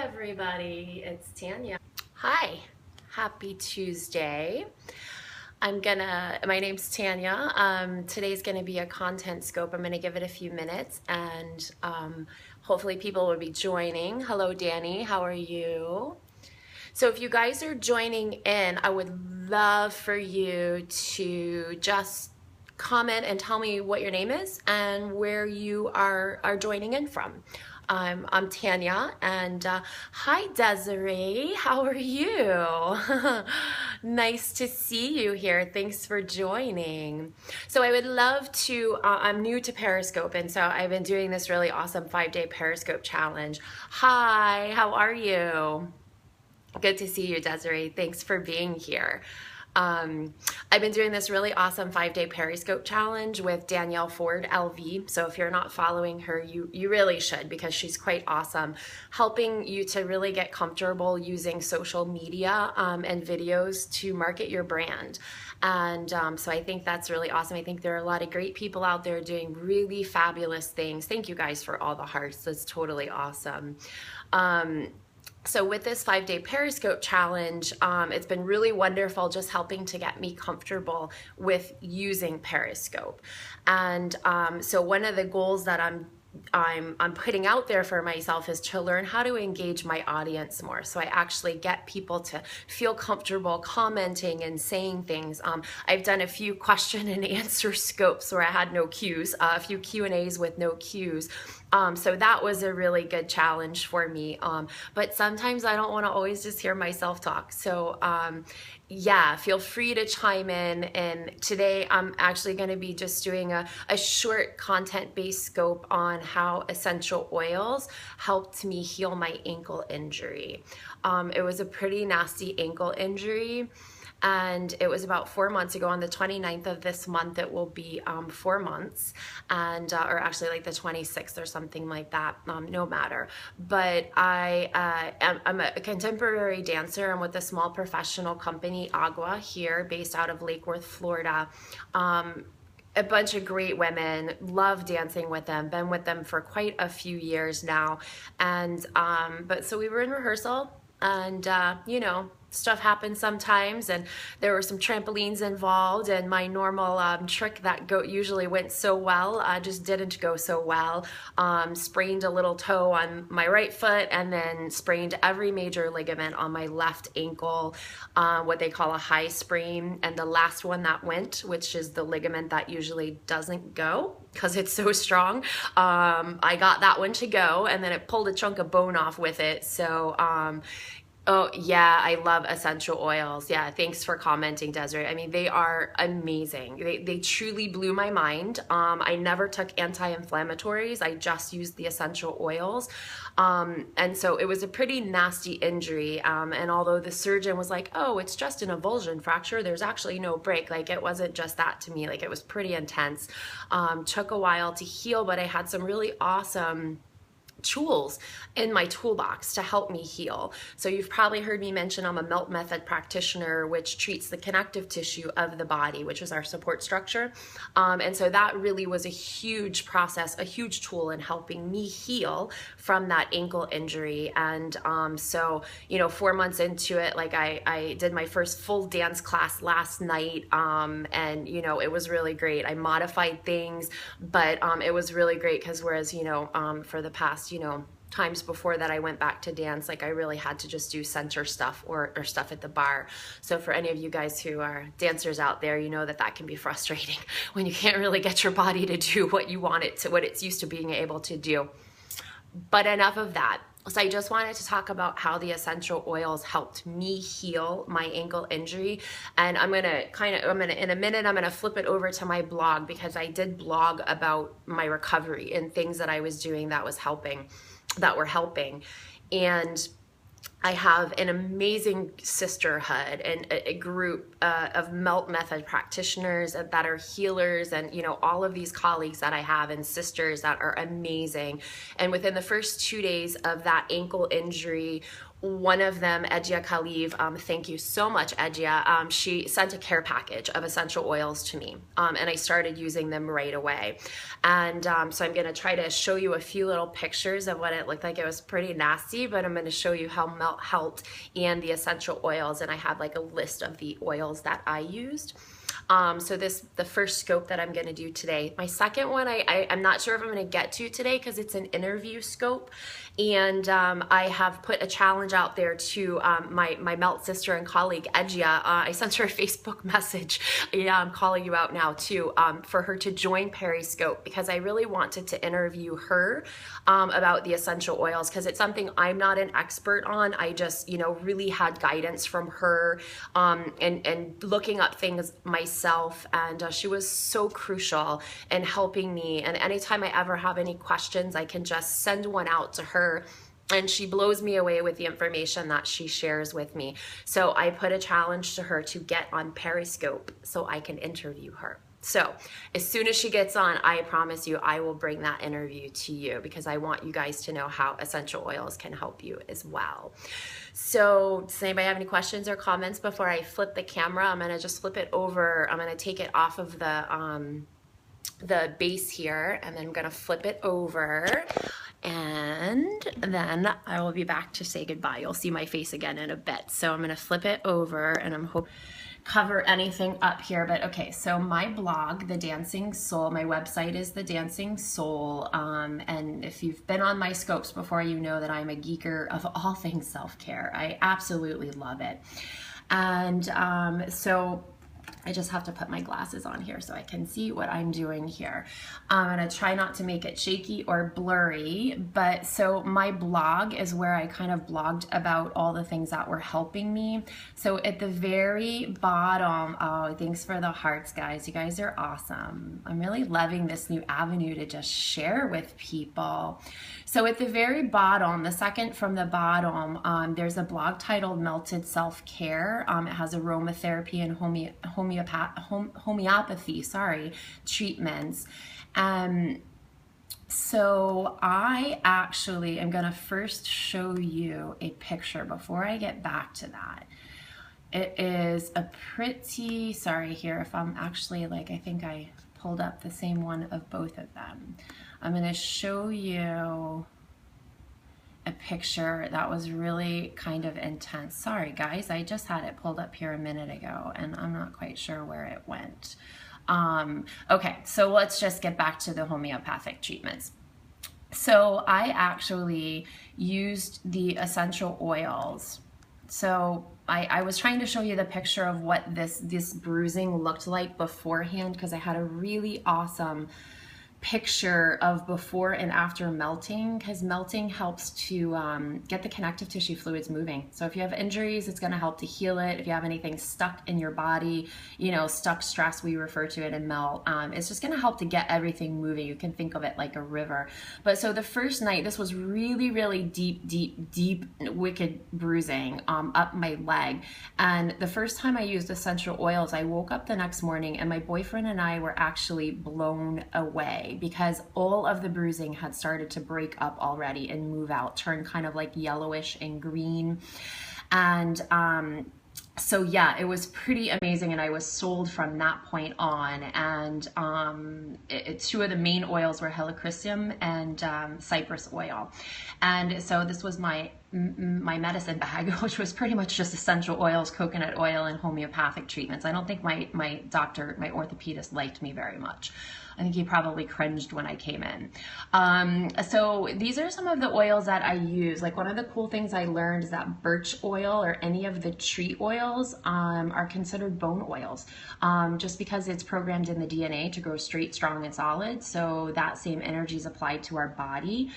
everybody, it's Tanya. Hi, happy Tuesday. My name's Tanya. Today's gonna be a content scope. I'm gonna give it a few minutes and hopefully people will be joining. Hello, Danny, how are you? So if you guys are joining in, I would love for you to just comment and tell me what your name is and where you are joining in from. I'm Tanya, and hi Desiree, how are you? Nice to see you here. Thanks for joining. So I would love to, I'm new to Periscope, and so I've been doing this really awesome 5-day Periscope challenge. Hi, how are you? Good to see you, Desiree. Thanks for being here. I've been doing this really awesome 5-day Periscope challenge with Danielle Ford, LV. So if you're not following her, you really should, because she's quite awesome, helping you to really get comfortable using social media and videos to market your brand. And so I think that's really awesome. I think there are a lot of great people out there doing really fabulous things. Thank you guys for all the hearts. That's totally awesome. So with this 5-day Periscope challenge, it's been really wonderful just helping to get me comfortable with using Periscope. And so one of the goals that I'm putting out there for myself is to learn how to engage my audience more. So I actually get people to feel comfortable commenting and saying things. I've done a few question and answer scopes where I had no cues, a few Q&As with no cues. So that was a really good challenge for me. But sometimes I don't want to always just hear myself talk. So yeah, feel free to chime in. And today I'm actually going to be just doing a short content-based scope on how essential oils helped me heal my ankle injury. It was a pretty nasty ankle injury. And it was about 4 months ago. On the 29th of this month, it will be 4 months, and or actually like the 26th or something like that, no matter. But I'm a contemporary dancer. I'm with a small professional company, Agua, here, based out of Lake Worth, Florida. A bunch of great women, love dancing with them, been with them for quite a few years now. And but so we were in rehearsal, and you know, stuff happens sometimes, and there were some trampolines involved, and my normal trick that usually went so well just didn't go so well. Sprained a little toe on my right foot, and then sprained every major ligament on my left ankle, what they call a high sprain. And the last one that went, which is the ligament that usually doesn't go because it's so strong, I got that one to go, and then it pulled a chunk of bone off with it. So oh yeah, I love essential oils. Yeah, thanks for commenting, Desiree. I mean, they are amazing. They truly blew my mind. I never took anti-inflammatories. I just used the essential oils. And so it was a pretty nasty injury. And although the surgeon was like, oh, it's just an avulsion fracture, there's actually no break. Like, it wasn't just that to me. Like, it was pretty intense. Took a while to heal, but I had some really awesome tools in my toolbox to help me heal. So you've probably heard me mention I'm a melt method practitioner, which treats the connective tissue of the body, which is our support structure. And so that really was a huge process, a huge tool in helping me heal from that ankle injury. And so, you know, 4 months into it, like I did my first full dance class last night, and you know, it was really great. I modified things, but it was really great, because whereas, you know, for the past, you know, times before that I went back to dance, like I really had to just do center stuff or stuff at the bar. So for any of you guys who are dancers out there, you know that that can be frustrating when you can't really get your body to do what you want it to, what it's used to being able to do. But enough of that. So I just wanted to talk about how the essential oils helped me heal my ankle injury. And I'm gonna in a minute, I'm gonna flip it over to my blog, because I did blog about my recovery and things that I was doing that were helping. And I have an amazing sisterhood and a group of melt method practitioners that are healers, and you know, all of these colleagues that I have and sisters that are amazing. And within the first 2 days of that ankle injury, one of them, Edia Khalif, thank you so much, Edia. She sent a care package of essential oils to me, and I started using them right away. And so I'm going to try to show you a few little pictures of what it looked like. It was pretty nasty, but I'm going to show you how melt helped and the essential oils. And I have like a list of the oils that I used. So the first scope that I'm going to do today. My second one, I'm not sure if I'm going to get to today because it's an interview scope. And I have put a challenge out there to my melt sister and colleague, Egia. I sent her a Facebook message. Yeah, I'm calling you out now too, for her to join Periscope because I really wanted to interview her about the essential oils because it's something I'm not an expert on. I just, really had guidance from her and looking up things myself. And she was so crucial in helping me. And anytime I ever have any questions, I can just send one out to her. And she blows me away with the information that she shares with me. So I put a challenge to her to get on Periscope so I can interview her. So as soon as she gets on, I promise you, I will bring that interview to you because I want you guys to know how essential oils can help you as well. So does anybody have any questions or comments before I flip the camera? I'm gonna just flip it over. I'm gonna take it off of the base here and then I'm gonna flip it over. And then I will be back to say goodbye. You'll see my face again in a bit. So I'm gonna flip it over and I'm hoping cover anything up here, but okay, so my blog, The Dancing Soul, my website is The Dancing Soul, and if you've been on my scopes before, you know that I'm a geeker of all things self-care. I absolutely love it. And so I just have to put my glasses on here so I can see what I'm doing here. I'm gonna try not to make it shaky or blurry, but so my blog is where I kind of blogged about all the things that were helping me. So at the very bottom, oh, thanks for the hearts, guys. You guys are awesome. I'm really loving this new avenue to just share with people. So at the very bottom, the second from the bottom, there's a blog titled Melted Self-Care. It has aromatherapy and homeopathy, treatments. So I actually am gonna first show you a picture before I get back to that. It is a pretty, sorry here if I'm actually like, I think I pulled up the same one of both of them. I'm gonna show you a picture that was really kind of intense. Sorry guys, I just had it pulled up here a minute ago and I'm not quite sure where it went. Okay, so let's just get back to the homeopathic treatments. So I actually used the essential oils. So I was trying to show you the picture of what this bruising looked like beforehand because I had a really awesome picture of before and after melting, because melting helps to get the connective tissue fluids moving. So if you have injuries, it's going to help to heal it. If you have anything stuck in your body, stuck stress, we refer to it in melt, it's just going to help to get everything moving. You can think of it like a river. But so the first night, this was really, really deep, wicked bruising up my leg. And the first time I used essential oils, I woke up the next morning and my boyfriend and I were actually blown away because all of the bruising had started to break up already and move out, turn kind of like yellowish and green. And so yeah, it was pretty amazing, and I was sold from that point on. And two of the main oils were helichrysum and cypress oil. And so this was my medicine bag, which was pretty much just essential oils, coconut oil, and homeopathic treatments. I don't think my doctor, my orthopedist, liked me very much. I think he probably cringed when I came in. So these are some of the oils that I use. Like, one of the cool things I learned is that birch oil or any of the tree oils are considered bone oils, just because it's programmed in the DNA to grow straight, strong, and solid. So that same energy is applied to our body,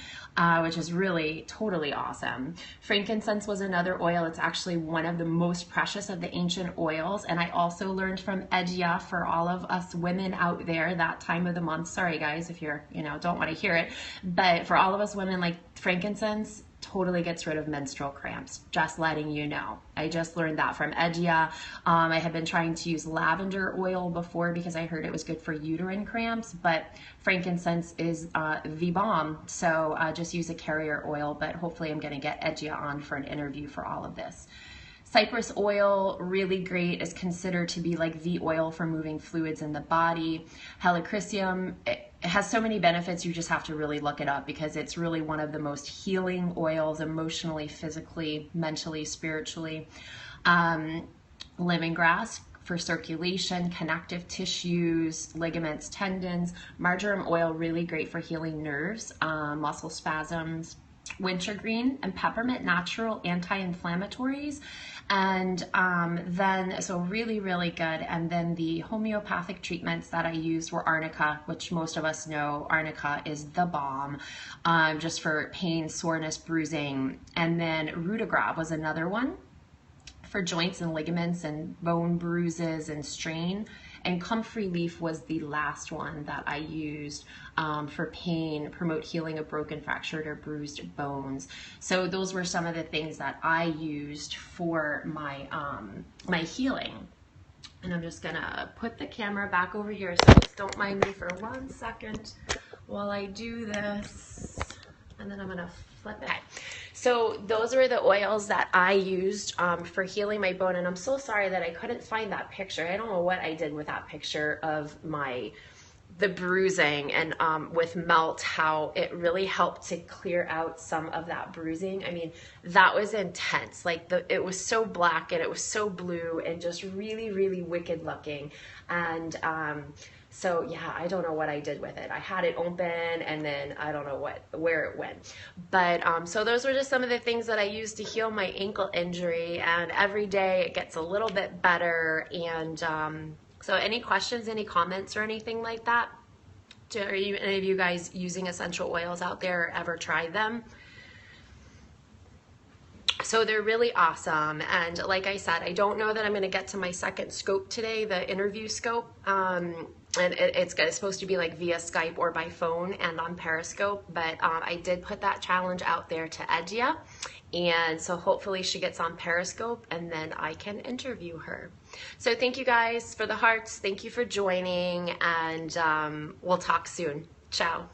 which is really totally awesome. Frankincense was another oil. It's actually one of the most precious of the ancient oils. And I also learned from Edia, for all of us women out there, that time of the month, sorry guys if you're, don't want to hear it, but for all of us women, like frankincense totally gets rid of menstrual cramps. Just letting you know. I just learned that from Edgia. I had been trying to use lavender oil before because I heard it was good for uterine cramps, but frankincense is the bomb. So just use a carrier oil, but hopefully I'm going to get Edgia on for an interview for all of this. Cypress oil, really great, is considered to be like the oil for moving fluids in the body. Helichrysum, it has so many benefits, you just have to really look it up because it's really one of the most healing oils emotionally, physically, mentally, spiritually. Lemongrass for circulation, connective tissues, ligaments, tendons. Marjoram oil, really great for healing nerves, muscle spasms. Wintergreen and peppermint, natural anti-inflammatories. And then, so really, really good. And then the homeopathic treatments that I used were arnica, which most of us know arnica is the bomb, just for pain, soreness, bruising. And then rutagrab was another one for joints and ligaments and bone bruises and strain. And comfrey leaf was the last one that I used for pain, promote healing of broken, fractured, or bruised bones. So those were some of the things that I used for my my healing. And I'm just gonna put the camera back over here, so just don't mind me for 1 second while I do this. And then I'm gonna flip it. So those were the oils that I used for healing my bone. And I'm so sorry that I couldn't find that picture. I don't know what I did with that picture of the bruising and with melt, how it really helped to clear out some of that bruising. I mean, that was intense. Like it was so black and it was so blue and just really, really wicked looking. And so yeah, I don't know what I did with it. I had it open and then I don't know where it went. But so those were just some of the things that I used to heal my ankle injury, and every day it gets a little bit better. And so any questions, any comments or anything like that? Are any of you guys using essential oils out there? Ever tried them? So they're really awesome. And like I said, I don't know that I'm going to get to my second scope today, the interview scope. And it's supposed to be like via Skype or by phone and on Periscope. But I did put that challenge out there to Edgia. And so hopefully she gets on Periscope and then I can interview her. So thank you guys for the hearts. Thank you for joining, and we'll talk soon. Ciao.